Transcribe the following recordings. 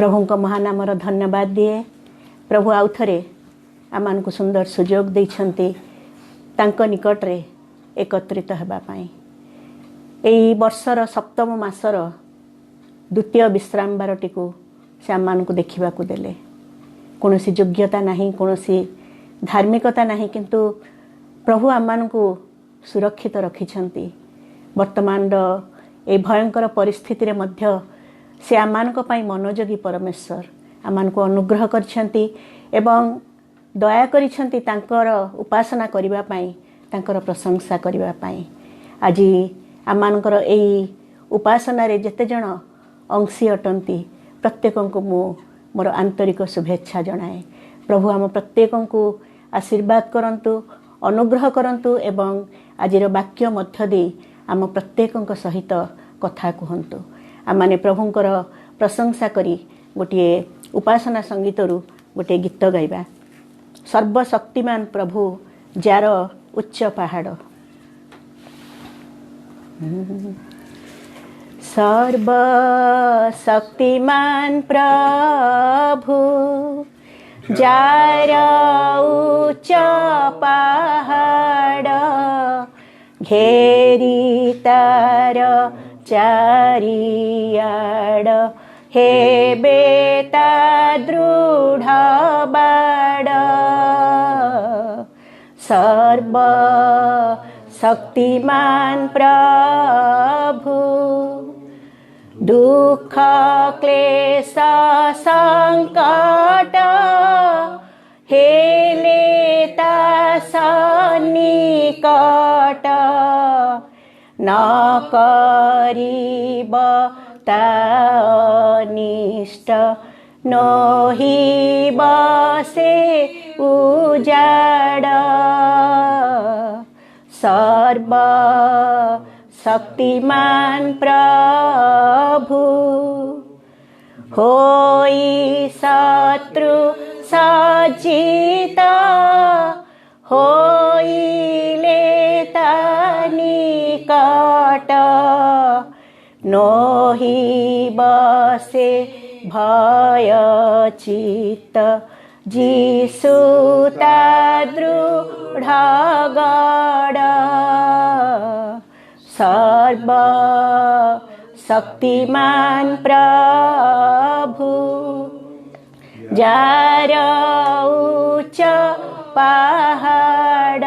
प्रभु को महानामर धन्यवाद दिए। प्रभु आउ थे आम को सुंदर सुजोग देइछन्ति तांको निकट रे एकत्रित होगापाई। यही वर्षर सप्तम मासर द्वितीय विश्राम बारटी को से आम को देखा देले। कौन योग्यता नहीं, कौन धार्मिकता नहीं, किंतु प्रभु आम को सुरक्षित रखिछन्ति। वर्तमान ए भयंकर परिस्थिति रे मध्य से आमान को पाई मनोयोगी परमेश्वर आमान को अनुग्रह करछन्ति एवं दया करिछन्ति तांकर उपासना करिबा पाई, तांकर प्रशंसा करिबा पाई। आज आमानकर एई उपासना रे जेते जण अंशी अटंती प्रत्येक को मो मोर आंतरिक शुभेच्छा जनाए। प्रभु आम प्रत्येक को आशीर्वाद करंतु, अनुग्रह करंतु एवं आजिर वाक्य मध्य दे आम प्रत्येक सहित कथा कहतु। आम प्रभुंकर प्रशंसा करी गोटे उपासना संगीत रु गोटे गीत गाइबा। सर्वशक्तिमान प्रभु जार उच्च पहाड़। सर्वशक्तिमान प्रभु जार उच्च पहाड़, घेरी तार चारियाड़, हे बेता दृढ़ बाड़। सर्व शक्तिमान प्रभु दुख क्लेश संकट हेले सन्निकट, न करिब तानिष्ट, नोहिब से उजाड़। सर्व शक्तिमान प्रभु होई शत्रु सजित, होइले निकट, नोहिब से भय चित्त, जीसु ता दृढ़ गढ़। सर्व शक्तिमान प्रभु जार उच्च पहाड़,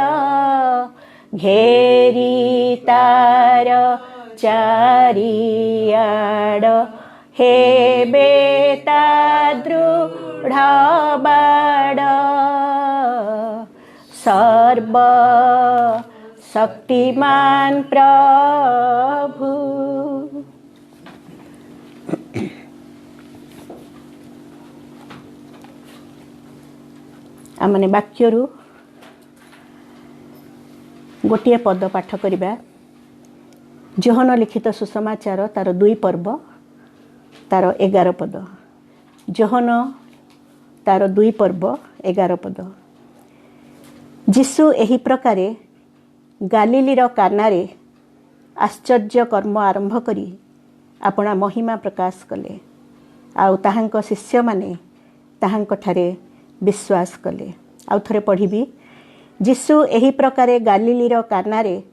घेरी तार चारियाड़, हे बेता दृढ़ बाड़। सर्व शक्तिमान प्रभु। आमने वाक्यरु गोटे पद पाठ करिबा। जोहन लिखित सुसमाचार तार 2 पर्व तार 11 पद। जोहन तार 2 पर्व 11 पद। जीसु एही प्रकारे गालिलीर कानारे आश्चर्य कर्म आरंभ करी अपना महिमा प्रकाश कले, आउ ताहांक शिष्य माने ताहांक ठारे विश्वास कले। आउ थरे पढ़िबी। जीसु एही प्रकारे गालिलीर कानारे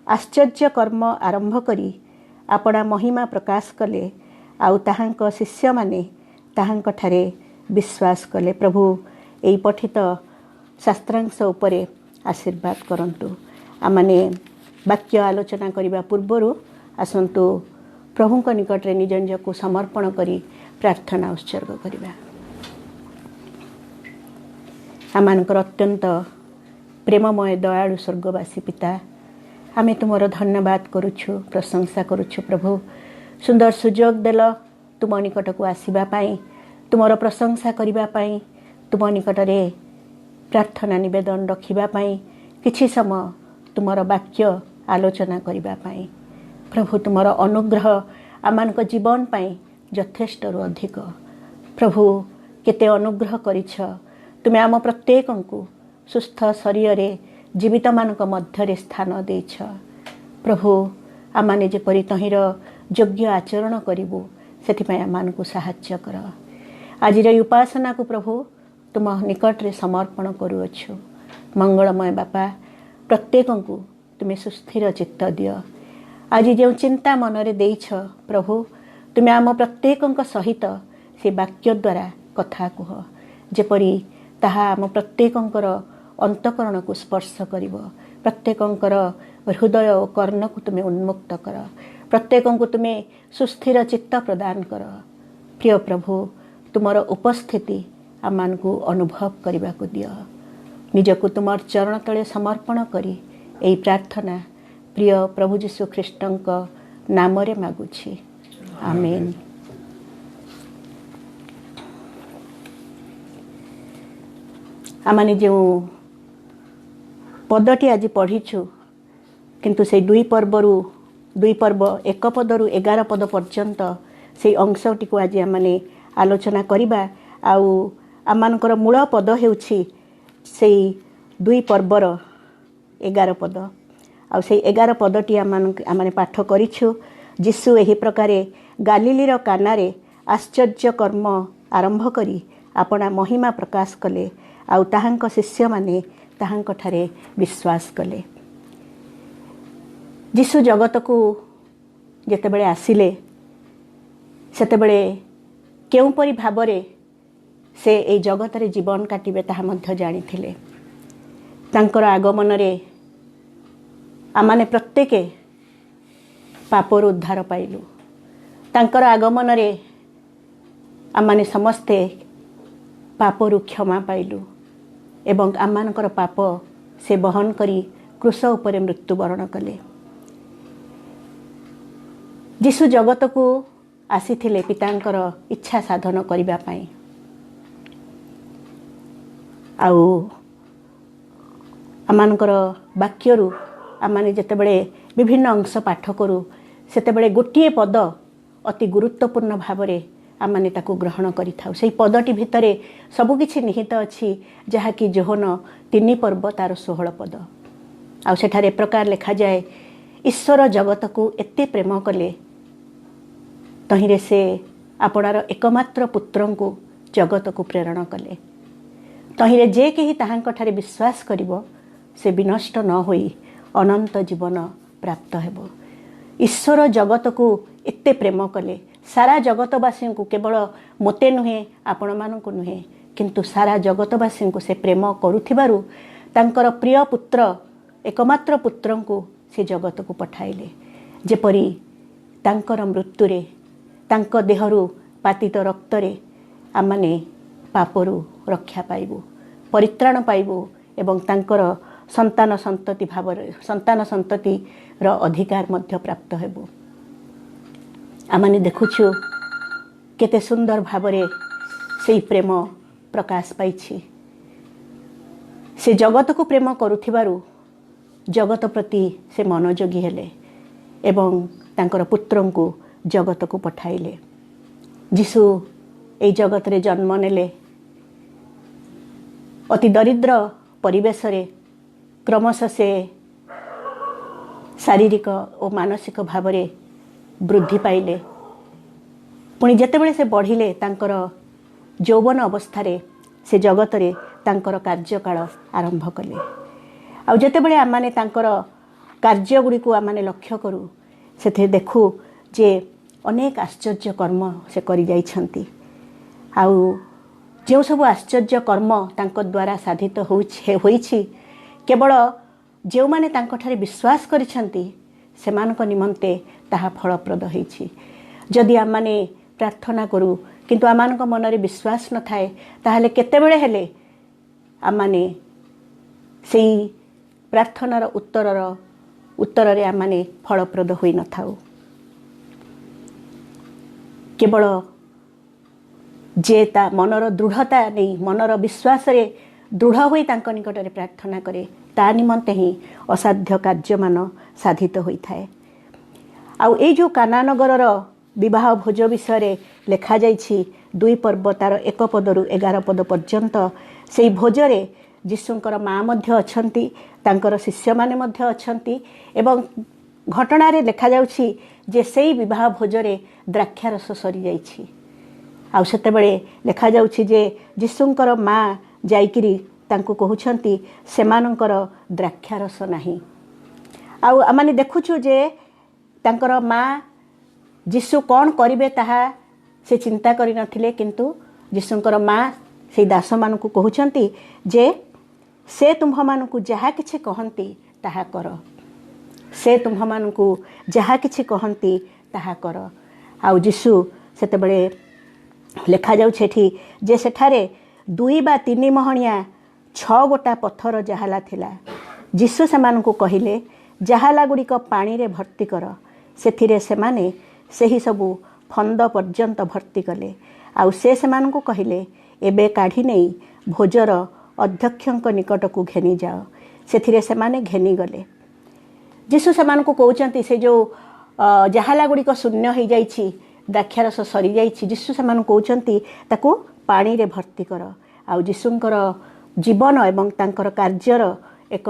आश्चर्य कर्म आरंभ करी अपना महिमा प्रकाश कले, आउ ताहांक शिष्य माने ताहांक ठारे विश्वास कले। प्रभु एई पठित शास्त्रांश उपरे आशीर्वाद करंतु। आमने वाक्य आलोचना करिबा पूर्वरु आसंतु प्रभुंक निकट रे निज निजको समर्पण करी प्रार्थना उत्सर्ग करिबा। आमानकर अत्यंत प्रेममय दयालु स्वर्गवासी पिता, आमे तुमर धन्यवाद करुछु, प्रशंसा करुछु। प्रभु सुंदर सुजोग देल तुम निकट को आसीबा पाई, तुमर प्रशंसा करिबा पाई, तुम निकट रे प्रार्थना निवेदन रखिबा पाई, किछि समय तुमर वाक्य आलोचना करिबा पाई। प्रभु तुमर अनुग्रह आमानक जीवन पाई यथेष्ट रु अधिक। प्रभु केते अनुग्रह करिछ। तुमे आम प्रत्येक को सुस्थ शरीर जीवित मानक मध्य स्थान देछ। प्रभु आमाने जेपरि तहिर योग्य आचरण करिबु सेथिपाई आमानकु साहाय्य कर। आज उपासना को प्रभु तुम निकट रे समर्पण करुअछु। मंगलमय बापा प्रत्येक को तुम्हें सुस्थिर चित्त दियो। आज जो चिंता मनरे देइछ प्रभु तुम्हें आम प्रत्येक सहित से वाक्य द्वारा कथा कह जेपरी ताहा आम प्रत्येकंकर अंतकरण को स्पर्श करिवो। प्रत्येकंकर हृदय और कर्ण को तुम्हें उन्मुक्त कर। प्रत्येक को तुम्हें सुस्थिर चित्त प्रदान कर। प्रिय प्रभु तुमर उपस्थिति आम को अनुभव करने को दियो। निजको तुम चरण तले समर्पण करी यही प्रार्थना प्रिय प्रभु जीशु ख्रीष्टंक नाम रे मागुछि। आमेन। आमाने जो पदटी आज पढ़ीछु किंतु से दुई पर्व एक पदरु 11 पद पर्यंत से अंशटी को आज आमाने आलोचना करिबा। आउ आमानकर मूल पद हेउछि से दुई पर्वर 11 पद। आउ से 11 पदटी आमाने पाठ करिछु। जीशु एही प्रकारे गालिलीर कानारे आश्चर्य कर्म आरंभ करी अपना महिमा प्रकाश कले। आउ ताहांक शिष्य माने ताहांक ठारे विश्वास कले। जीशु जगत को जेतेबेले आसिले सेतेबेले केउपरि भाबरे से ए जगत रे जीवन काटिबे ताहा मध्य जानिथिले। तांकर आगमन रे आमाने प्रत्येक पापर उद्धार पाइलु। तांकर आगमन रे आमाने समस्ते पापरु क्षमा पाइलु एवं आमानकर पाप से बहन करी क्रूस उपरे मृत्युवरण कले। जीशु जगत को आसीथिले पितांकर इच्छा साधन करिबा पई। आउ आमानकर वाक्यरू आमाने जेतेबेले विभिन्न अंश पाठ करू सेतेबेले गोटिए पद अति गुरुत्वपूर्ण भावरे आमाने ताको ग्रहण करिथाउ। सेही पदटी भितरे सबु किछि निहित अछि जहाँकि जोहन 3 पर्व तार 16 पद। आउ सेठारे प्रकार लिखा जाए ईश्वर जगत को एते प्रेम कले तहिरे से आपणार एकमात्र पुत्र को जगत को प्रेरण कले। तहिरे जे केही ताहांक ठारे विश्वास करिवो से विनष्ट न होई अनंत जीवन प्राप्त हेबो। ईश्वर जगत को एते प्रेम कले सारा जगतवासी को केवल मोते नुहे आपण मानक नुहे किंतु सारा जगतवासी को से प्रेम करुथिबारु तांकर प्रिय पुत्र एकमात्र पुत्र को से जगत को पठाइले जेपरी तांकर मृत्यु रे तांक देहरु पातित रक्त रे आमाने पापरु रक्षा पाइबु परित्राण पाइबु एवं तांकर संतान संतति भावरे संतान संतति र अधिकार मध्य प्राप्त हेबु। आमाने देखुछु केते सुंदर भावरे से प्रेम प्रकाश पाइछि। से जगत को प्रेम करुथिबारु जगत प्रति से मनोयोगी हेले एवं तांकर पुत्र को जगत को पठाइले। जीशु ए जगत रे जन्म नेले अति दरिद्र परिवेश रे क्रमशः से शारीरिक और मानसिक भावरे वृद्धि पाइले। पुणी जेतेबेले से बढ़िले तांकर यौवन अवस्था से जगत रे तांकर कार्यकाल आरंभ कले। आउ जेतेबेले आमाने तांकर कार्य गुडी को आमाने लक्ष्य करू सेथे देखू जे अनेक आश्चर्य कर्म से करि जाइछंती। आउ जो सब आश्चर्य कर्म तांक द्वारा साधित होइछि केवल जो माने तांक ठारे विश्वास करिछंती सेमानक निमंते ताहा फलप्रद होइछि। जदि आमाने प्रार्थना करू किंतु आमानक मनरे विश्वास न थाए ताहले केतेबेले हेले आमाने सेई प्रार्थनार उत्तर रे आमाने फलप्रद होई न थाउ। केवल जे ता मनर दृढ़ता नहीं मनर विश्वास रे दृढ़ होई तांक निकट रे प्रार्थना करे ता निमंते ही असाध्य कार्य मान साधित होई थाए। आउ ए जो काना नगर विवाह भोज विषय रे लेखा जाइछि 2 पर्व तार 1 पदरु 11 पद पर्यंत सेई भोजरे जीशुंकर माँ मध्य अछंती तांकर शिष्य माने मध्य अछंती एवं घटना रे लेखा जाउछि जे सेई विवाह भोजरे द्राक्षारस सरी जाइछि। आउ सेतेबेले देखा जाउछि जे यीशुंकर माँ जाइकिरी तांको कहउछंती सेमानंकर द्राक्षारस नाही। आउ आमाने देखुछु जे तांकर माँ यीशु कौन करिवे ताहा से चिंता करि नथिले, किंतु यीशुंकर माँ से दास मानकु कहउछंती जे से तुम्ह मानकु जहा किछि कहंती ताहा कर, से तुम्ह मानकु जहा किछि कहंती ताहा कर। आउ यीशु सेतेबेले लेखा जाउ छेठी जे सेठारे 2 वा 3 महणिया 6 गोटा पत्थर जहाला थिला। यीशु सेमानकु कहिले जहाला गुड़िक पानी रे भर्ती कर। सेथिरे सेमाने सेही सबु फंद पर्यंत भर्ती कले। आउ से सेमानकु कहिले एबे काढ़ी नहीं भोजर अध्यक्षक निकट को घेनी जाओ। सेथिरे सेमाने घेनी गले। यीशु सेमानकु कहउचंती से जो जहाला गुड़िक शून्य हो जाइछि, द्राक्षारस सरी जाइछि, यीशु सेमानकु कहउचंती ताकू पानी रे भर्ती कर। आउ यीशुंकर जीवन एवं तांकर कार्यर एक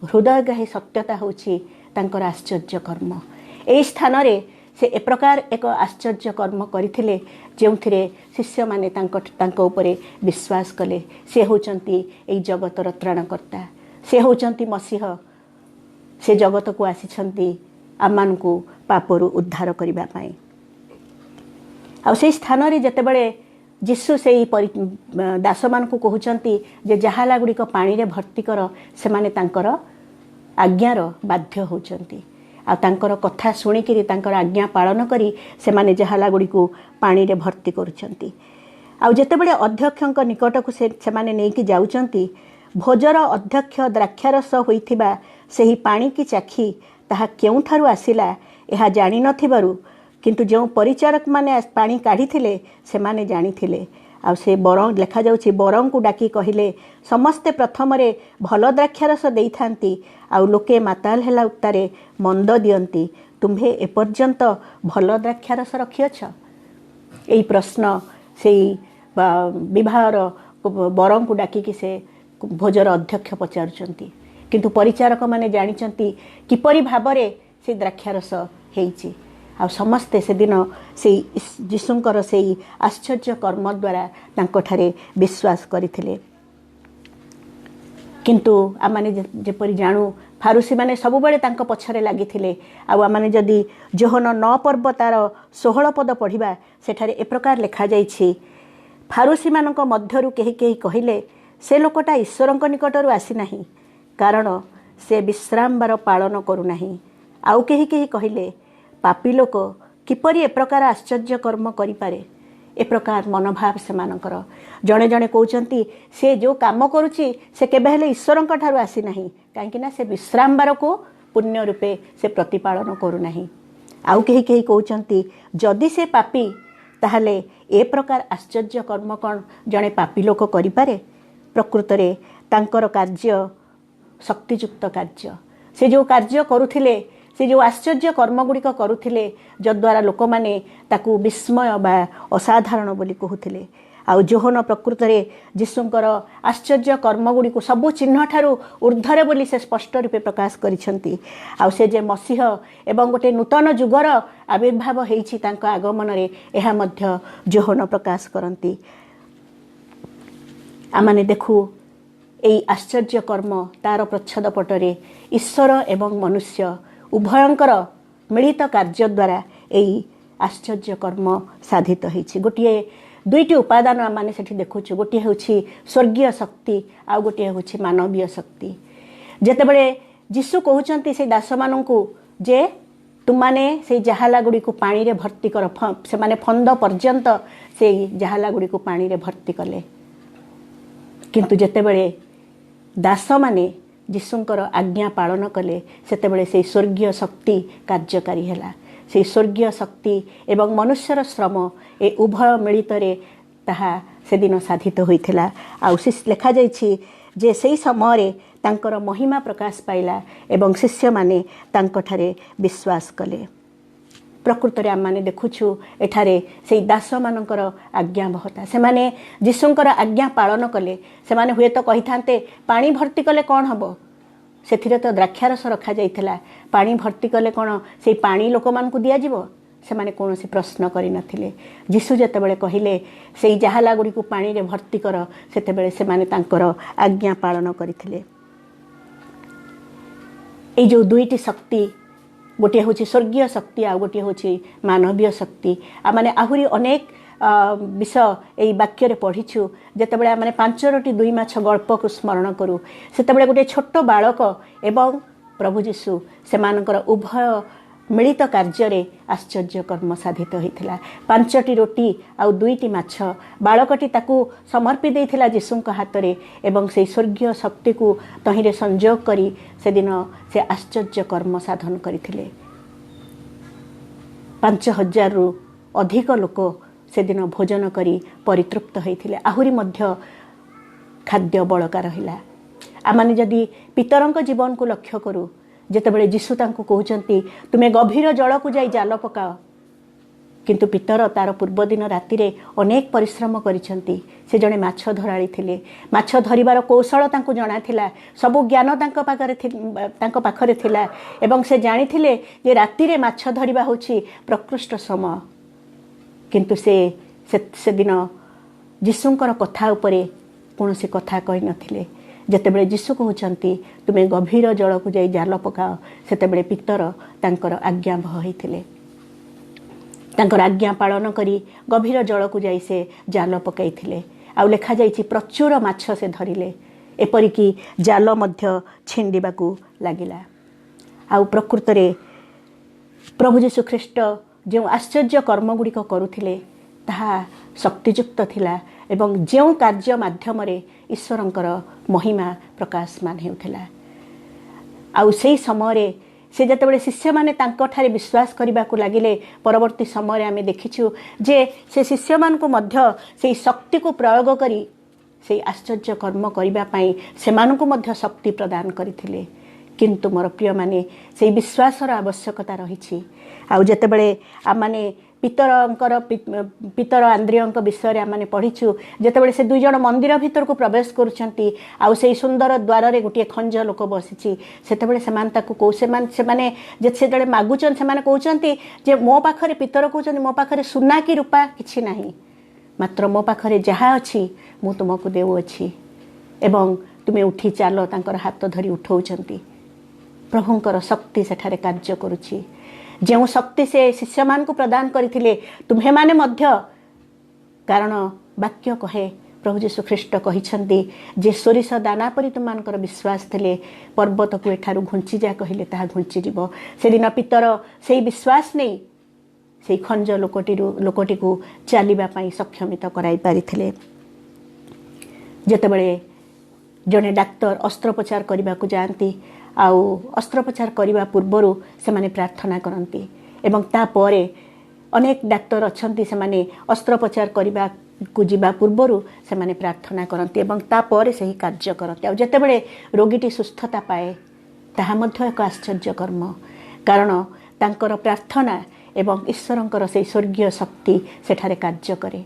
हृदयग्राही सत्यता होछि तांकर आश्चर्य कर्म। एई स्थान रे से ए प्रकार एक आश्चर्य कर्म करथिले जेउथिरे शिष्य माने तांको उपरे विश्वास कले। से होचंती एई जगतर त्राणकर्ता, से होचंती मसीह, से जगत को आसीछंती आमानकु पापरु उद्धार करिबा पई। आ से स्थान रे जतेबेले यीशु से दास मानकु कहउचंती जे जहाला गुड़िक पानी रे भर्ती कर, से माने तांकर आज्ञार बाध्य होचंती। आ तांकर कथा शुणिकी तांकर आज्ञा पालन करी से माने जहाला गुड़िक पानी रे भर्ती करुचंती। आ जेतेबेले अध्यक्षक निकट को से माने नेकी जाउचंती, भोजर अध्यक्ष द्राक्षारस होइथिबा सेही पानी की चाखी ताहा केउठारु आसिला एहा जानि नथिबारु, किंतु जो परिचारक माने पानी काढ़ीथिले से माने जानिथिले। आ से बरं लेखा जाउछि बरं को डाकी कहिले समस्ते प्रथम रे भल द्राक्षारस देइथांती, आ लोके माताल हेला उत्तारे मंद दियंती, तुम्हे एपर्यंत भल द्राक्षारस रखियछ। एई प्रश्न से विवाहर बरं को डाकी से भोजर अध्यक्ष पचारुचंती, किंतु परिचारक माने जानिचंती किपरि भाबरे से द्राक्षारस हेइछि। आ समस्ते से दिन से यीशुंकर से आश्चर्य कर्म द्वारा तांकोठारे विश्वास करथिले। किंतु आमाने जेपरि जानू फारुसी माने सबुबेले तांको पछरे लागिथिले। आ आमाने जदि जोहन 9 पर्व तार 16 पद पढ़िबा सेठारे ए प्रकार लिखा जाइछि, फारुसी मानक मध्यरु केही केही कहिले से लोकटा ईश्वरଙ୍କ निकटरू आसी नाही, कारण से विश्राम बार पालन करू नाही। आउ केही केही कहिले पापी लोक किपरि ए प्रकार आश्चर्य कर्म करि पारे। ए प्रकार मनोभाव से मानकर जड़े जड़े कहउचंती से जो काम करुची से केबे हेले ईश्वरଙ୍କ ठारू आसी नाही, काहेकि ना से विश्राम बार को पुण्य रूपे से प्रतिपालन करू नाही। आउ केही केही कहउचंती जदि से पापी ताहले ए प्रकार आश्चर्य कर्म कौन जड़े पापी लोक करि पारे। प्रकृत रे तांकर कार्य शक्तियुक्त कार्य, से जो कार्य करुथिले, से जो आश्चर्य कर्म गुड़िक करुथिले जद्वारा लोक माने ताकू विस्मय बा असाधारण बोली कहूथिले। आउ जोहन प्रकृत रे यीशुंकर आश्चर्य कर्म गुड़िक सबु चिन्ह ठारू ऊर्ध्वरे बोली से स्पष्ट रूपे प्रकाश करिसंती। आउ से जे मसीह एवं गोटे नूतन युगर आविर्भाव हेइछि तांको आगमन रे एहा मध्य जोहन प्रकाश करंती। आमाने देखू एई आश्चर्य कर्म तार प्रच्छद पटरे ईश्वर एवं मनुष्य उभयंकर मिलित कार्य द्वारा एई आश्चर्य कर्म साधित होइछि। गोटे दुईटी उपादान आम से देखुछु, गोटे हूँ स्वर्गीय शक्ति आउ गोटे हूँ मानवीय शक्ति। जेतेबेले यीशु कहउचंती से दास माननकु जे तुमाने से जहाला गुड़ी को पानी रे भर्ती कर, से माने फंद पर्यंत से जहाला गुड़ी को पानी रे भर्ती कले। किंतु जेतेबेले दास माने यीशुंकर आज्ञा पालन कले सेतेबेले से स्वर्गीय शक्ति कार्यकारी हैला। से स्वर्गीय शक्ति एवं मनुष्यर श्रम ए उभय मिलित रे ताहा से दिन साधित होइथिला। आ लेखा जाइछि जे सेही समय रे तांकर महिमा प्रकाश पाइला एवं शिष्य माने तांकठारे विश्वास कले। प्रकृत रे आम माने देखुछु एठारे से दास मानकर आज्ञा बहता से माने यीशुंकर आज्ञा पालन कले। से माने हुए तो कहि थांते पानी भर्ती कले कौन हबो, सेथिरे तो द्राक्षारस रखा जाइथिला, पानी भर्ती कले कौन से पानी लोक मानकु दिया जिवो, ସେମାନେ କୌଣସି ପ୍ରଶ୍ନ କରିନଥିଲେ। ଯୀଶୁ ଯେତେବେଳେ କହିଲେ ସେଇ ଜାହାଲା ଗୁଡ଼ିକୁ ପାଣିରେ ଭର୍ତ୍ତି କର, ସେତେବେଳେ ସେମାନେ ତାଙ୍କର ଆଜ୍ଞା ପାଳନ କରିଥିଲେ। ଏଇ ଯେଉଁ ଦୁଇଟି ଶକ୍ତି, ଗୋଟିଏ ହେଉଛି ସ୍ୱର୍ଗୀୟ ଶକ୍ତି, ଆଉ ଗୋଟିଏ ହେଉଛି ମାନବୀୟ ଶକ୍ତି। ଆମେ ଆହୁରି ଅନେକ ବିଷୟ ଏଇ ବାକ୍ୟରେ ପଢ଼ିଛୁ। ଯେତେବେଳେ ଆମେ 5ଟି 2 ମାଛ ଗଳ୍ପକୁ ସ୍ମରଣ କରୁ, ସେତେବେଳେ ଗୋଟିଏ ଛୋଟ ବାଳକ ଏବଂ ପ୍ରଭୁ ଯୀଶୁ ସେମାନଙ୍କର ଉଭୟ ମିଳିତ କାର୍ଯ୍ୟରେ ଆଶ୍ଚର୍ଯ୍ୟ କର୍ମ ସାଧିତ ହୋଇଥିଲା। 5ଟି ରୋଟି ଆଉ 2ଟି ମାଛ ବାଳକଟି ତାକୁ ସମର୍ପି ଦେଇଥିଲା ଯୀଶୁଙ୍କ ହାତରେ ଏବଂ ସେହି ସ୍ୱର୍ଗୀୟ ଶକ୍ତିକୁ ତହିଁରେ ସଂଯୋଗ କରି ସେଦିନ ସେ ଆଶ୍ଚର୍ଯ୍ୟ କର୍ମ ସାଧନ କରିଥିଲେ। 5,000ରୁ ଅଧିକ ଲୋକ ସେଦିନ ଭୋଜନ କରି ପରିତୃପ୍ତ ହୋଇଥିଲେ। ଆହୁରି ମଧ୍ୟ ଖାଦ୍ୟ ବଳକା ରହିଲା। ଆମେ ଯଦି ପିତରଙ୍କ ଜୀବନକୁ ଲକ୍ଷ୍ୟ କରୁ, ଯେତେବେଳେ ଯୀଶୁ ତାଙ୍କୁ କହୁଛନ୍ତି ତୁମେ ଗଭୀର ଜଳକୁ ଯାଇ ଜାଲ ପକାଅ, କିନ୍ତୁ ପିତର ତାର ପୂର୍ବଦିନ ରାତିରେ ଅନେକ ପରିଶ୍ରମ କରିଛନ୍ତି। ସେ ଜଣେ ମାଛ ଧରାଳି ଥିଲେ। ମାଛ ଧରିବାର କୌଶଳ ତାଙ୍କୁ ଜଣାଥିଲା, ସବୁ ଜ୍ଞାନ ତାଙ୍କ ପାଖରେ ଥିଲା ଏବଂ ସେ ଜାଣିଥିଲେ ଯେ ରାତିରେ ମାଛ ଧରିବା ହେଉଛି ପ୍ରକୃଷ୍ଟ ସମୟ। କିନ୍ତୁ ସେଦିନ ଯୀଶୁଙ୍କର କଥା ଉପରେ କୌଣସି କଥା କହିନଥିଲେ। ଯେତେବେଳେ ଯୀଶୁ କହୁଛନ୍ତି ତୁମେ ଗଭୀର ଜଳକୁ ଯାଇ ଜାଲ ପକାଅ, ସେତେବେଳେ ପିତର ତାଙ୍କର ଆଜ୍ଞାବହ ହୋଇଥିଲେ। ତାଙ୍କର ଆଜ୍ଞା ପାଳନ କରି ଗଭୀର ଜଳକୁ ଯାଇ ସେ ଜାଲ ପକାଇଥିଲେ। ଆଉ ଲେଖାଯାଇଛି ପ୍ରଚୁର ମାଛ ସେ ଧରିଲେ, ଏପରିକି ଜାଲ ମଧ୍ୟ ଛିଣ୍ଡିବାକୁ ଲାଗିଲା। ଆଉ ପ୍ରକୃତରେ ପ୍ରଭୁ ଯୀଶୁ ଖ୍ରୀଷ୍ଟ ଯେଉଁ ଆଶ୍ଚର୍ଯ୍ୟ କର୍ମଗୁଡ଼ିକ କରୁଥିଲେ ତାହା ଶକ୍ତିଯୁକ୍ତ ଥିଲା ଏବଂ ଯେଉଁ କାର୍ଯ୍ୟ ମାଧ୍ୟମରେ ଈଶ୍ୱରଙ୍କର ମହିମା ପ୍ରକାଶମାନ ହେଉଥିଲା। ଆଉ ସେହି ସମୟରେ ସେ ଯେତେବେଳେ ଶିଷ୍ୟମାନେ ତାଙ୍କଠାରେ ବିଶ୍ୱାସ କରିବାକୁ ଲାଗିଲେ, ପରବର୍ତ୍ତୀ ସମୟରେ ଆମେ ଦେଖିଛୁ ଯେ ସେ ଶିଷ୍ୟମାନଙ୍କୁ ମଧ୍ୟ ସେହି ଶକ୍ତିକୁ ପ୍ରୟୋଗ କରି ସେହି ଆଶ୍ଚର୍ଯ୍ୟ କର୍ମ କରିବା ପାଇଁ ସେମାନଙ୍କୁ ମଧ୍ୟ ଶକ୍ତି ପ୍ରଦାନ କରିଥିଲେ। କିନ୍ତୁ ମୋର ପ୍ରିୟମାନେ, ସେହି ବିଶ୍ୱାସର ଆବଶ୍ୟକତା ରହିଛି। ଆଉ ଯେତେବେଳେ ଆମେ ପିତର ଆନ୍ଦ୍ରିୟଙ୍କ ବିଷୟରେ ଆମେ ପଢ଼ିଛୁ, ଯେତେବେଳେ ସେ 2 ଜଣ ମନ୍ଦିର ଭିତରକୁ ପ୍ରବେଶ କରୁଛନ୍ତି ଆଉ ସେହି ସୁନ୍ଦର ଦ୍ୱାରରେ ଗୋଟିଏ ଖଞ୍ଜ ଲୋକ ବସିଛି, ସେତେବେଳେ ସେମାନେ ଯେତେବେଳେ ମାଗୁଛନ୍ତି, ସେମାନେ କହୁଛନ୍ତି ଯେ ମୋ ପାଖରେ, ପିତର କହୁଛନ୍ତି ମୋ ପାଖରେ ସୁନା କି ରୂପା କିଛି ନାହିଁ, ମାତ୍ର ମୋ ପାଖରେ ଯାହା ଅଛି ମୁଁ ତୁମକୁ ଦେଉଅଛି ଏବଂ ତୁମେ ଉଠି ଚାଲ। ତାଙ୍କର ହାତ ଧରି ଉଠାଉଛନ୍ତି। ପ୍ରଭୁଙ୍କର ଶକ୍ତି ସେଠାରେ କାର୍ଯ୍ୟ କରୁଛି। ଯେଉଁ ଶକ୍ତି ସେ ଶିଷ୍ୟମାନଙ୍କୁ ପ୍ରଦାନ କରିଥିଲେ ତୁମ୍ଭେମାନେ ମଧ୍ୟ, କାରଣ ବାକ୍ୟ କହେ, ପ୍ରଭୁ ଯୀଶୁ ଖ୍ରୀଷ୍ଟ କହିଛନ୍ତି ଯେ ସୋରିଷ ଦାନା ପରି ତୁମମାନଙ୍କର ବିଶ୍ୱାସ ଥିଲେ ପର୍ବତକୁ ଏଠାରୁ ଘୁଞ୍ଚିଯା କହିଲେ ତାହା ଘୁଞ୍ଚିଯିବ। ସେଦିନ ପିତର ସେହି ବିଶ୍ୱାସ ନେଇ ସେହି ଖଞ୍ଜ ଲୋକଟିକୁ ଚାଲିବା ପାଇଁ ସକ୍ଷମିତ କରାଇ ପାରିଥିଲେ। ଯେତେବେଳେ ଜଣେ ଡାକ୍ତର ଅସ୍ତ୍ରୋପଚାର କରିବାକୁ ଯାଆନ୍ତି, ଆଉ ଅସ୍ତ୍ରୋପଚାର କରିବା ପୂର୍ବରୁ ସେମାନେ ପ୍ରାର୍ଥନା କରନ୍ତି ଏବଂ ତାପରେ ଅନେକ ଡାକ୍ତର ଅଛନ୍ତି, ସେମାନେ ଅସ୍ତ୍ରୋପଚାର କରିବାକୁ ଯିବା ପୂର୍ବରୁ ସେମାନେ ପ୍ରାର୍ଥନା କରନ୍ତି ଏବଂ ତାପରେ ସେହି କାର୍ଯ୍ୟ କରନ୍ତି। ଆଉ ଯେତେବେଳେ ରୋଗୀଟି ସୁସ୍ଥତା ପାଏ, ତାହା ମଧ୍ୟ ଏକ ଆଶ୍ଚର୍ଯ୍ୟ କର୍ମ, କାରଣ ତାଙ୍କର ପ୍ରାର୍ଥନା ଏବଂ ଈଶ୍ୱରଙ୍କର ସେହି ସ୍ୱର୍ଗୀୟ ଶକ୍ତି ସେଠାରେ କାର୍ଯ୍ୟ କରେ।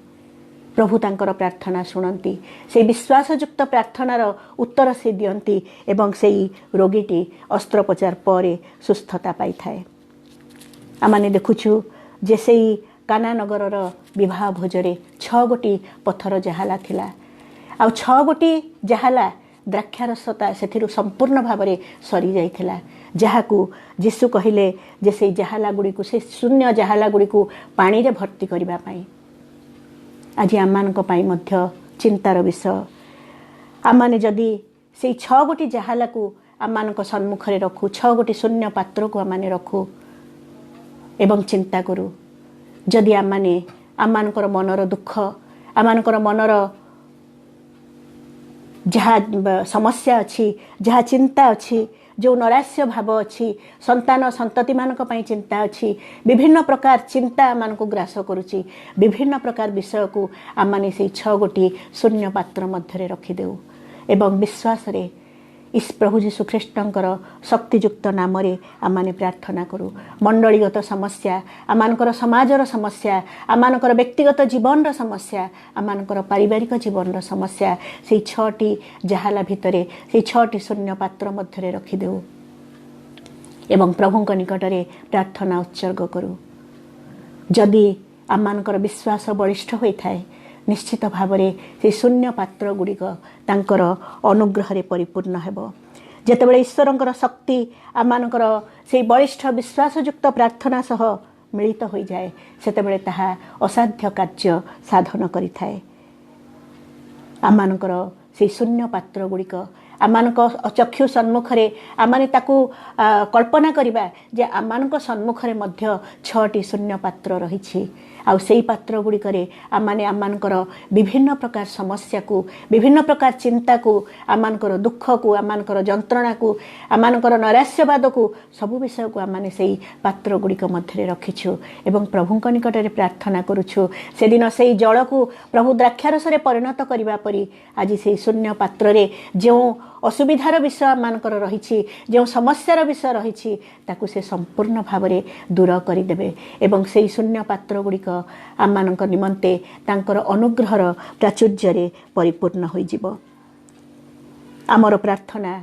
ପ୍ରଭୁ ତାଙ୍କର ପ୍ରାର୍ଥନା ଶୁଣନ୍ତି। ସେହି ବିଶ୍ୱାସଯୁକ୍ତ ପ୍ରାର୍ଥନାର ଉତ୍ତର ସେ ଦିଅନ୍ତି ଏବଂ ସେହି ରୋଗୀଟି ଅସ୍ତ୍ରୋପଚାର ପରେ ସୁସ୍ଥତା ପାଇଥାଏ। ଆମେ ଦେଖୁଛୁ ଯେ ସେହି କାନା ନଗରର ବିବାହ ଭୋଜରେ 6 ଗୋଟି ପଥର ଜାହାଲା ଥିଲା। ଆଉ 6 ଗୋଟି ଜାହାଲା ଦ୍ରାକ୍ଷାରସତା ସେଥିରୁ ସମ୍ପୂର୍ଣ୍ଣ ଭାବରେ ସରିଯାଇଥିଲା, ଯାହାକୁ ଯୀଶୁ କହିଲେ ଯେ ସେହି ଜାହାଲା ଗୁଡ଼ିକୁ, ସେ ଶୂନ୍ୟ ଜାହାଲା ଗୁଡ଼ିକୁ ପାଣିରେ ଭର୍ତ୍ତି କରିବା ପାଇଁ। ଆଜି ଆମମାନଙ୍କ ପାଇଁ ମଧ୍ୟ ଚିନ୍ତାର ବିଷୟ। ଆମେ ଯଦି ସେଇ 6 ଗୋଟି ଜାହାଲାକୁ ଆମମାନଙ୍କ ସମ୍ମୁଖରେ ରଖୁ, 6 ଗୋଟି ଶୂନ୍ୟ ପାତ୍ରକୁ ଆମେ ରଖୁ ଏବଂ ଚିନ୍ତା କରୁ, ଯଦି ଆମମାନଙ୍କର ମନର ଦୁଃଖ, ଆମମାନଙ୍କର ମନର ଯାହା ସମସ୍ୟା ଅଛି, ଯାହା ଚିନ୍ତା ଅଛି, ଯେଉଁ ନୈରାଶ୍ୟ ଭାବ ଅଛି, ସନ୍ତାନ ସନ୍ତତିମାନଙ୍କ ପାଇଁ ଚିନ୍ତା ଅଛି, ବିଭିନ୍ନ ପ୍ରକାର ଚିନ୍ତା ଆମମାନଙ୍କୁ ଗ୍ରାସ କରୁଛି, ବିଭିନ୍ନ ପ୍ରକାର ବିଷୟକୁ ଆମେ ସେଇ 6 ଗୋଟି ଶୂନ୍ୟ ପାତ୍ର ମଧ୍ୟରେ ରଖିଦେଉ ଏବଂ ବିଶ୍ୱାସରେ ପ୍ରଭୁ ଯୀଶୁ ଖ୍ରୀଷ୍ଟଙ୍କର ଶକ୍ତିଯୁକ୍ତ ନାମରେ ଆମେ ପ୍ରାର୍ଥନା କରୁ। ମଣ୍ଡଳୀଗତ ସମସ୍ୟା, ଆମମାନଙ୍କର ସମାଜର ସମସ୍ୟା, ଆମମାନଙ୍କର ବ୍ୟକ୍ତିଗତ ଜୀବନର ସମସ୍ୟା, ଆମମାନଙ୍କର ପାରିବାରିକ ଜୀବନର ସମସ୍ୟା ସେଇ 6ଟି ଜାହାଲା ଭିତରେ, ସେଇ 6ଟି ଶୂନ୍ୟ ପାତ୍ର ମଧ୍ୟରେ ରଖିଦେଉ ଏବଂ ପ୍ରଭୁଙ୍କ ନିକଟରେ ପ୍ରାର୍ଥନା ଉତ୍ସର୍ଗ କରୁ। जदि आमମାନଙ୍କର विश्वास बलिष्ठ होता है निश्चित भाव से शून्य पात्र गुड़िक तांकर अनुग्रह परिपूर्ण हेबो। जेतेबेले ईश्वरंकर शक्ति आमମାନଙ୍କର से बलिष्ठ विश्वासयुक्त प्रार्थना सह मिलित हो जाए सेतेबेले ताहा असाध्य कार्य साधन करिथाए। आमମାନଙ୍କର से शून्य पात्र गुड़िक आमମାନଙ୍କ चक्षु सम्मुखरे आमाने ताकू कल्पना करिबा जे आमମାନଙ୍କ सम्मुखरे मध्य 6टी शून्य पात्र रहिछि आउ सेई पात्र गुड़िकरे आमाने आमମାନଙ୍କର विभिन्न प्रकार समस्या को विभिन्न प्रकार चिंता को आमମାନଙ୍କର दुख को आमମାନଙ୍କର जंत्रणा को आमମାନଙ୍କର नैराश्यवाद को सबु विषय को आमाने सेई पात्र गुड़िक मध्य रखिछु एवं प्रभुଙ୍କ निकटरे प्रार्थना करूछु से दिन सेई जल को प्रभु द्राक्षारसरे परिणत करिबा परी आज सेई शून्य पात्र रे जो असुविधार विषय आमମାନଙ୍କର रहिछि जो समस्यार विषय रहिछि ताकू से संपूर्ण भाव में दूर करदेवे एवं सेई शून्य पात्र गुड़िक आमମାନଙ୍କ निमंते तांकर अनुग्रहर प्राचुर्य परिपूर्ण हो जिवो। आमर प्रार्थना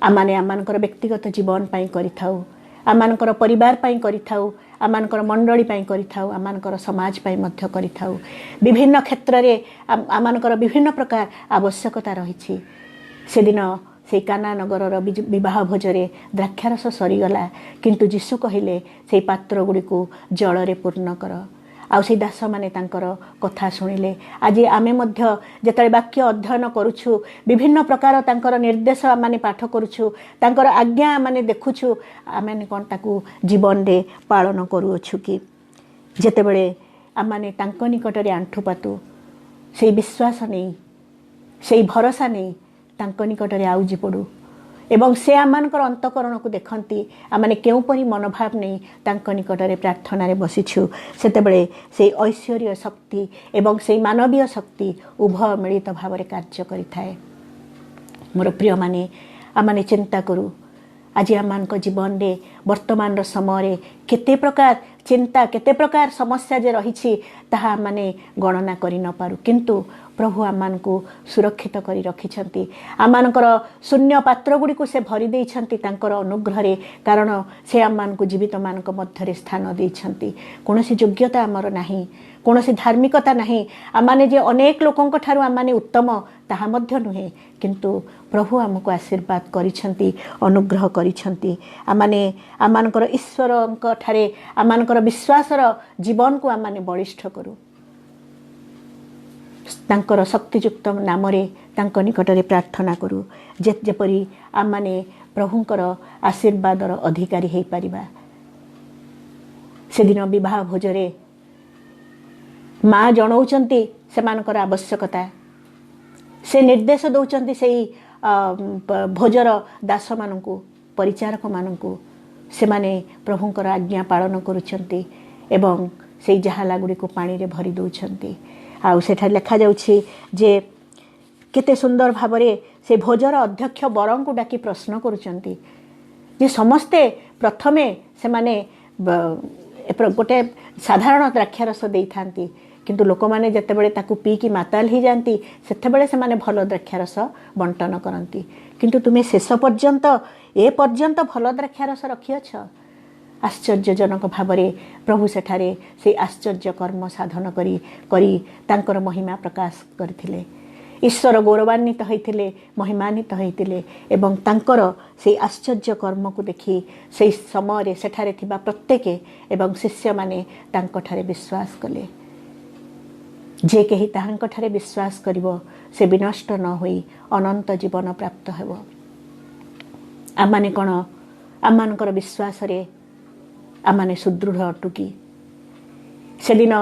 आमाने आमମାନଙ୍କର व्यक्तिगत जीवन पाई करिथाउ आमମାନଙ୍କର परिवार पाई करिथाउ आमମାନଙ୍କର मंडली पाई करिथाउ आमମାନଙ୍କର समाज पाई मध्य करिथाउ विभिन्न क्षेत्र रे आमମାନଙ୍କର विभिन्न प्रकार आवश्यकता रहिछि। से दिन से काना नगर विवाह भोजरे द्राक्षारस सरीगला किंतु जीशु कहले से पात्र गुड़ी को जल रे पूर्ण कर आउ से दास माने तांकर कथा सुनिले। आज आमे मध्य जेतले वाक्य अध्ययन करूछु विभिन्न प्रकार तांकर निर्देश माने पाठ करूछु तांकर आज्ञा माने देखुछु आमे कोन ताकू जीवन रे पालन करूछु कि जेतेबेले आमाने तांक निकटरे आंठु पातु से विश्वास नहीं से भरोसा नहीं तांक निकटरे आउजी पड़ू एवं से आमମାନଙ୍କର अंतकरण को देखती आमाने केउपरी मनोभाव नहीं तांक निकटरे प्रार्थना रे बसिछु सेतेबेले से ऐश्वर्य शक्ति एवं से मानवीय शक्ति उभय मिलित भाव में कार्य करिथाए। मोर प्रिय माने आमाने चिंता करू आज आमମାନଙ୍କ जीवन रे वर्तमान समय केते प्रकार चिंता केते प्रकार समस्या जे रहिछि ताहा माने गणना करि न पारू किंतु प्रभु आमମାନଙ୍କୁ सुरक्षित करी रखिछंती आमମାନଙ୍କର शून्य पात्र गुड़ी को से भरी देइछंती तांकर अनुग्रह रे कारण से आमମାନଙ୍କୁ जीवित मानक मध्य स्थान देइछंती कोनोसी योग्यता आमर नाही कोनोसी धार्मिकता नाही आमाने जे अनेक लोकंक ठारू आमाने उत्तम ताहा मध्य नुहे किंतु प्रभु आमको आशीर्वाद करिछंती अनुग्रह करिछंती आमाने आमମାନଙ୍କର ईश्वरଙ୍କ ठारे आमମାନଙ୍କର विश्वासर जीवन को आमाने बलिष्ठ करू तांकर शक्तियुक्त नाम रे तांक निकटरे प्रार्थना करू जेपरी आमाने प्रभुंकर आशीर्वादर अधिकारी हो पारिबा। से दिन विवाह भोजरे माँ जनाउचंती सेमानकर आवश्यकता से निर्देश दौचंती से भोजर दास मानकु परिचारक मानकु से माने प्रभुंकर आज्ञा पालन करुचंती एवं से जहाला गुड़ी को पानी रे भरी दौचंती आउ सेठा लिखा जाउछि जे केते सुंदर भावरे से भोजर अध्यक्ष बरं को डाकी प्रश्न करुचंती जे समस्ते प्रथमे से माने गोटे साधारण द्राक्षारस देई थांती किंतु लोक माने जतेबेले ताकू पी की माताल ही जानती सेतेबेले से माने भलो द्राक्षारस बंटन करंती किंतु तुमे शेष पर्यंत ए पर्यंत भलो द्राक्षारस रखियछ। आश्चर्यजनक भावरे प्रभु सेठारे से आश्चर्य कर्म साधन करी तांकर महिमा प्रकाश करथिले ईश्वर गौरवान्वित होइथिले महिमान्वित होइथिले एवं तांकर से आश्चर्य कर्म को देखि से समय सेठारे थिबा प्रत्येक एवं शिष्य माने तांक ठारे विश्वास कले जे कहीं ताहांक ठारे विश्वास करिवो से विनष्ट न होई अनंत जीवन प्राप्त हेबो। आमाने कोन आमानकर विश्वास रे आमाने सुदृढ़ अटुकी से दिन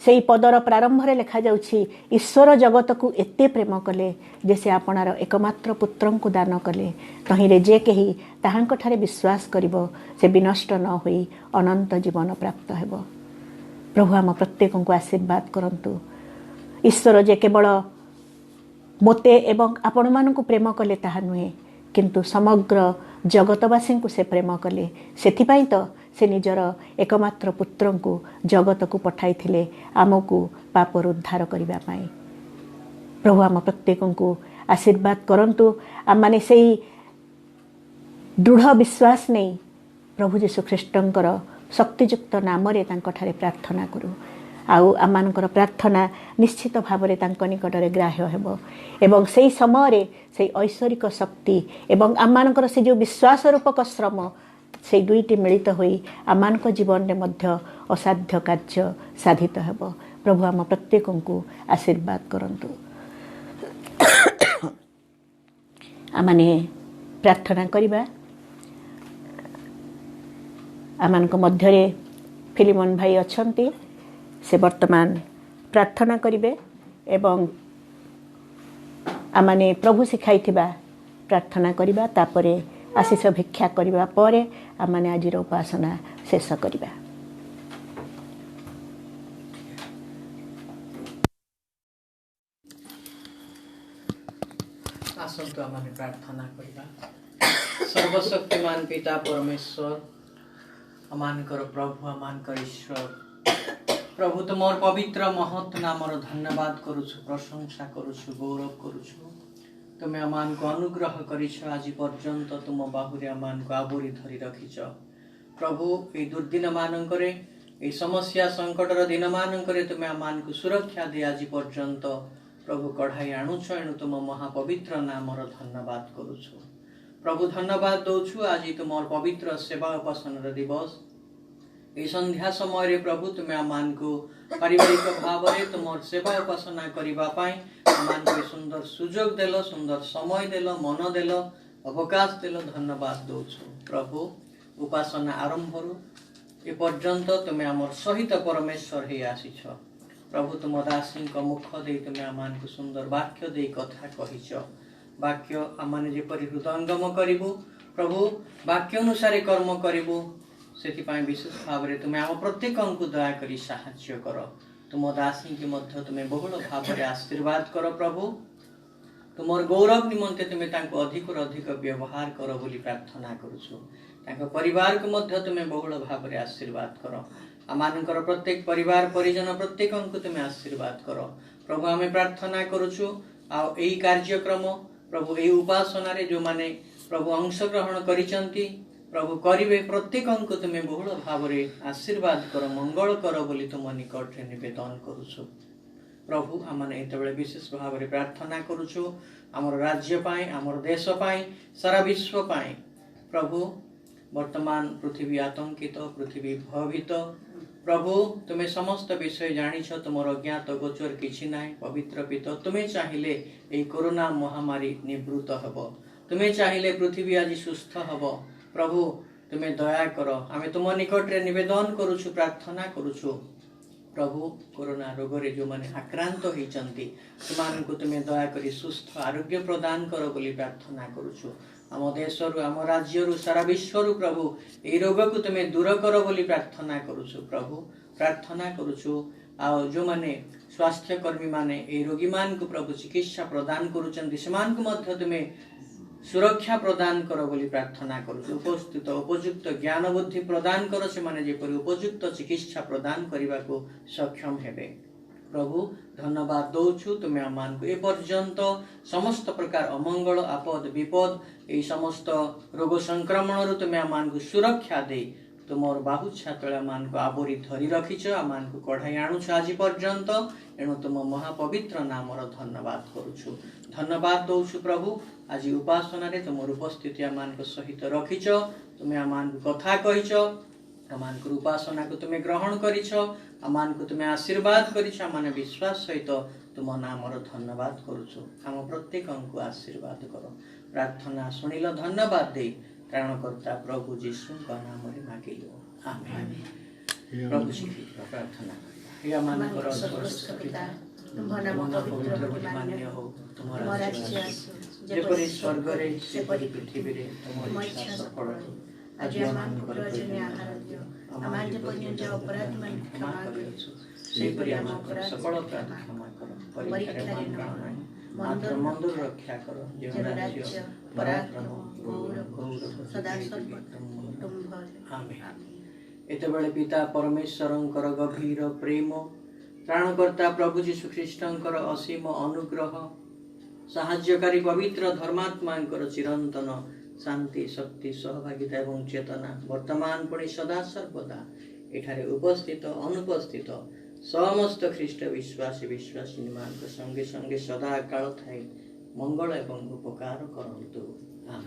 से पदर प्रारंभ रे लिखा जाउछि ईश्वर जगत को एते प्रेम कले जे से आपणार एकमात्र पुत्र को दान कले तहिरे जे कहीं ताहांक ठारे विश्वास करिवो से विनष्ट न होई अनंत जीवन प्राप्त हेबो। प्रभु आम प्रत्येक को आशीर्वाद करंतु ईश्वर जे केवल मोते एवं आपण मानकु प्रेम कले ताहा नुहे किंतु समग्र जगतवासी को से प्रेम कले सेथिपाई तो से निजर एकमात्र पुत्र को जगत को पठाई थिले आमको पापर उद्धार करबा पाई। प्रभु आम प्रत्येक को आशीर्वाद करंतु आम माने सेही दृढ़ विश्वास नहीं प्रभु जीशु ख्रीष्टंकर शक्तियुक्त नाम ठारे प्रार्थना करूँ आउ आमानकर प्रार्थना निश्चित भाव निकटरे ग्राह्य हेब एवं से समय से ऐश्वरिक शक्ति एवं आमानकर से जो विश्वास रूपक श्रम से दुईटी मिलित होई आमानक जीवन में मध्य असाध्य कार्य साधित हेब। प्रभु आम प्रत्येक को आशीर्वाद करंतु। आमाने प्रार्थना करिबा। आमानक मध्यरे फिलिमन भाई अछंती से वर्तमान प्रार्थना करिवे एवं आमाने प्रभु शिखाइथिबा प्रार्थना करिबा तापरे आशीष भिक्षा करिबा परे आमाने आजिर उपासना शेष करिबा। आसंतु आमाने प्रार्थना करिबा। सर्वशक्तिमान पिता परमेश्वर आमानकर प्रभु आमानकर ईश्वर प्रभु तुमर पवित्र महत् नामर धन्यवाद करुछु प्रशंसा करुछु गौरव करुछु। तुमे आमान को अनुग्रह करिछ आज पर्यंत तुम बाहुरे आमान को आवरी धरी रखिछ। प्रभु ए दुर्दिन मानकरे ए समस्या संकटर दिन मानकरे तुमे आमान को सुरक्षा दे आज पर्यंत प्रभु कढ़ाई आणुछ एणु तुम महापवित्र नामर धन्यवाद करुछु। प्रभु धन्यवाद दौछु आज तुमर पवित्र सेवा उपासनार दिवस ए संध्या समय रे प्रभु तुमे आमान को पारिवारिक भाव रे तुमर सेवा उपासना करिबा पाई आमान को सुंदर सुजोग देलो सुंदर समय देलो मन देलो अवकाश देलो धन्यवाद दौछु। प्रभु उपासना आरंभ रु ए पर्यंत तुमे आमर सहित परमेश्वर हे आसीछ। प्रभु तुम दासी मुख दे तुमे आमान को सुंदर वाक्य दे कथा कहिछ। वाक्य आमाने जेपरि हृदयंगम करिबु प्रभु वाक्य अनुसार कर्म करिबु से विशेष भाव में तुम्हें आम प्रत्येक को दयाकोरी साहाय्य कर। तुम दासी की मध्य तुम्हें बहुल भाव में आशीर्वाद कर। प्रभु तुमर गौरव निमंते तुम्हें अधिक अधिक व्यवहार कर बोली प्रार्थना करुछु। परिवार को मध्य तुम्हें बहुल भाव में आशीर्वाद कर। आमानकर प्रत्येक परिवार परिजन प्रत्येक को तुम्हें आशीर्वाद कर। प्रभु आम प्रार्थना करुछु आ एई कार्यक्रम प्रभु ए उपासना रे जो माने प्रभु अंशग्रहण करिसंती प्रभु करिवे प्रत्येक को तुम्हें बहुल भाव में आशीर्वाद कर मंगल कर बोली तुम निकट रे निवेदन करुछु। प्रभु आमने एतबेले विशेष भाव में प्रार्थना करुछु आमर राज्य पाई आमर देश पाई सारा विश्व पाई। प्रभु वर्तमान पृथ्वी आतंकित पृथ्वी भयभीत प्रभु तुम्हें समस्त विषय जानिछ तुमर अज्ञात गोचर किछि नाय। पवित्र पिता तुम्हें चाहिए ए कोरोना महामारी निवृत्त हब तुम्हें चाहिए पृथ्वी आज सुस्थ हब। प्रभु तुम्हें दया कर आमे तुम निकट रे निवेदन करुछु प्रार्थना करुछु। प्रभु कोरोना रोग रे जो माने आक्रांत होइचंती तुमान को तुम्हें दया करी सुस्थ आरोग्य प्रदान कर बोली प्रार्थना करुछु। आम देश रु आम राज्य रु सारा विश्व रु प्रभु ए रोग को तुम्हें दूर कर बोली प्रार्थना करुछु। प्रभु प्रार्थना करुछु आ जो माने स्वास्थ्य कर्मी माने ए रोगी मान को प्रभु चिकित्सा प्रदान करुचंती समान को मध्य तुम्हें सुरक्षा प्रदान कर बोली प्रार्थना करुछु। उपस्थित उपयुक्त ज्ञान बुद्धि प्रदान कर से माने जेपरि उपयुक्त चिकित्सा प्रदान करने को सक्षम हेबे। प्रभु धन्यवाद दौछु तुम्हें आमान को ए पर्यंत समस्त प्रकार अमंगल आपद विपद ए समस्त रोग संक्रमण रु तुम्हें आमान को सुरक्षा दे तुमर बाहु छातले आमान को आवरी धरी रखिछ। आमान को कढ़ाई आणुछ आज पर्यंत एणु तुम महापवित्र नामर धन्यवाद करुछु। धन्यवाद दौछु प्रभु आज उपासना रे तुमर उपस्थिति आमान को सहित रखिछ। तुम्हें आमान को कथा कहिछ आमान को उपासना को तुम्हें ग्रहण करिछ आमान को तुम्हें आशीर्वाद करिछ। आमान विश्वास सहित तुम नामर धन्यवाद करुछु। आम प्रत्येक को आशीर्वाद कर प्रार्थना शुणिल धन्यवाद दे त्राणकर्ता प्रभु जीशु का नाम रे मागिलो आमेन। प्रभु शीघ्र प्रार्थना हे आमानकर स्वर्गस्थ पिता तुमर नाम पवित्र मान्य हो तुमर राज्य आसु जेपरि स्वर्ग रे सेपरि पृथ्वी रे तुमर इच्छा सफल हो। आज आमानकर प्रतिदिन आहार दियो आमान जेपरि जो अपराध मान क्षमा करिछु सेपरि आमानकर सकल अपराध क्षमा कर परीक्षा रे न मंदर रक्षा करो जो राज्य पराक्रम गौरव सदा सर्वदा आमेन। एतबेले पिता परमेश्वरंकर गभीर प्रेम त्राणकर्ता प्रभु जीशु ख्रीष्टंकर असीम अनुग्रह साहाय्यकारी पवित्र धर्मात्मांकर चिरंतन शांति शक्ति सहभागिता एवं चेतना वर्तमान पुणी सदा सर्वदा एठारे उपस्थित अनुपस्थित समस्त ख्रीष्ट विश्वासी विश्वासिनी मान संगे संगे सदा काल थाई मंगल एवं उपकार करंतु आमेन।